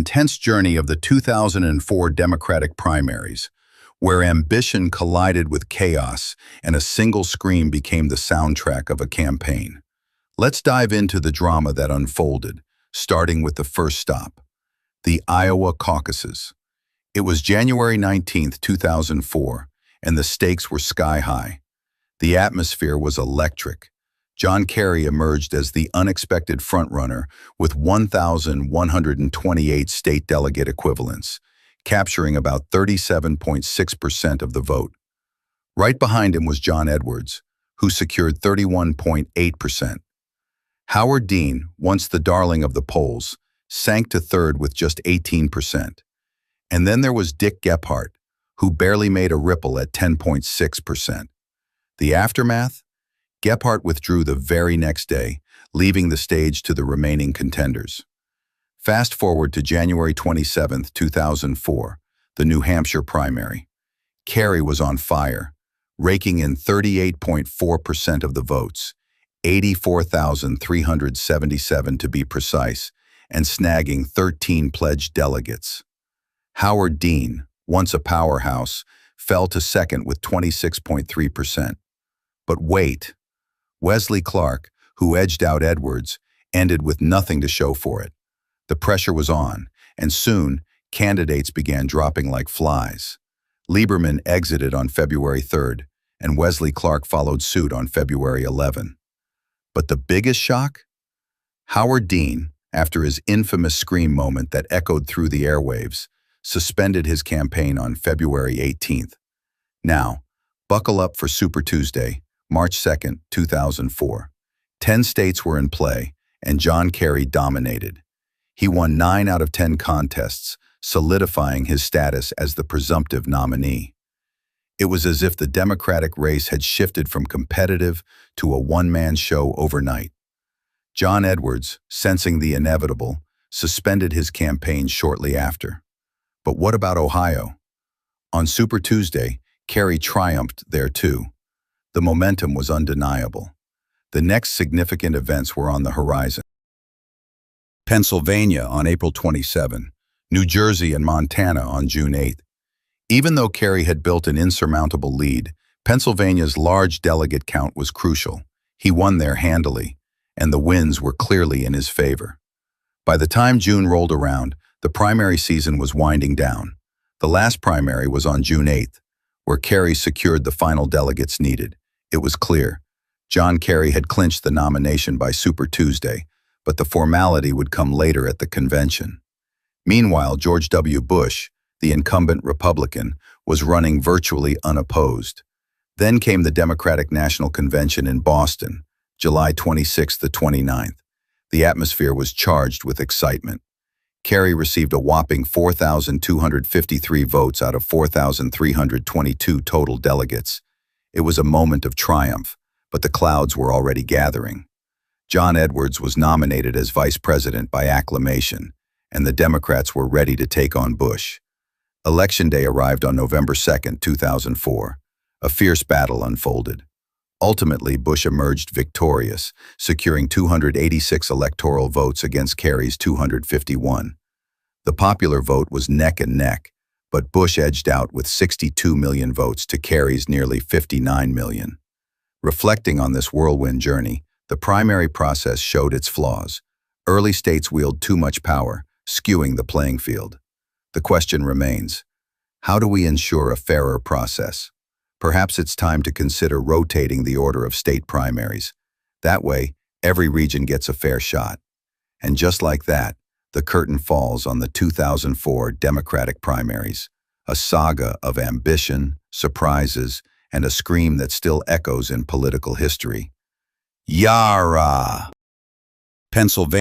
intense journey of the 2004 Democratic primaries, where ambition collided with chaos and a single scream became the soundtrack of a campaign. Let's dive into the drama that unfolded, starting with the first stop, the Iowa caucuses. It was January 19, 2004, and the stakes were sky high. The atmosphere was electric. John Kerry emerged as the unexpected frontrunner with 1,128 state delegate equivalents, capturing about 37.6% of the vote. Right behind him was John Edwards, who secured 31.8%. Howard Dean, once the darling of the polls, sank to third with just 18%. And then there was Dick Gephardt, who barely made a ripple at 10.6%. The aftermath? Gephardt withdrew the very next day, leaving the stage to the remaining contenders. Fast forward to January 27, 2004, the New Hampshire primary. Kerry was on fire, raking in 38.4% of the votes, 84,377 to be precise, and snagging 13 pledged delegates. Howard Dean, once a powerhouse, fell to second with 26.3%. But wait, Wesley Clark, who edged out Edwards, ended with nothing to show for it. The pressure was on, and soon, candidates began dropping like flies. Lieberman exited on February 3rd, and Wesley Clark followed suit on February 11. But the biggest shock? Howard Dean, after his infamous scream moment that echoed through the airwaves, suspended his campaign on February 18th. Now, buckle up for Super Tuesday, March 2nd, 2004. 10 states were in play, and John Kerry dominated. He won 9 out of 10 contests, solidifying his status as the presumptive nominee. It was as if the Democratic race had shifted from competitive to a one-man show overnight. John Edwards, sensing the inevitable, suspended his campaign shortly after. But what about Ohio? On Super Tuesday, Kerry triumphed there too. The momentum was undeniable. The next significant events were on the horizon. Pennsylvania on April 27, New Jersey and Montana on June 8. Even though Kerry had built an insurmountable lead, Pennsylvania's large delegate count was crucial. He won there handily, and the wins were clearly in his favor. By the time June rolled around, the primary season was winding down. The last primary was on June 8th, where Kerry secured the final delegates needed. It was clear. John Kerry had clinched the nomination by Super Tuesday, but the formality would come later at the convention. Meanwhile, George W. Bush, the incumbent Republican, was running virtually unopposed. Then came the Democratic National Convention in Boston, July 26th to 29th. The atmosphere was charged with excitement. Kerry received a whopping 4,253 votes out of 4,322 total delegates. It was a moment of triumph, but the clouds were already gathering. John Edwards was nominated as vice president by acclamation, and the Democrats were ready to take on Bush. Election Day arrived on November 2, 2004. A fierce battle unfolded. Ultimately, Bush emerged victorious, securing 286 electoral votes against Kerry's 251. The popular vote was neck and neck, but Bush edged out with 62 million votes to Kerry's nearly 59 million. Reflecting on this whirlwind journey, the primary process showed its flaws. Early states wield too much power, skewing the playing field. The question remains, how do we ensure a fairer process? Perhaps it's time to consider rotating the order of state primaries. That way, every region gets a fair shot. And just like that, the curtain falls on the 2004 Democratic primaries, a saga of ambition, surprises, and a scream that still echoes in political history. Yara! Pennsylvania.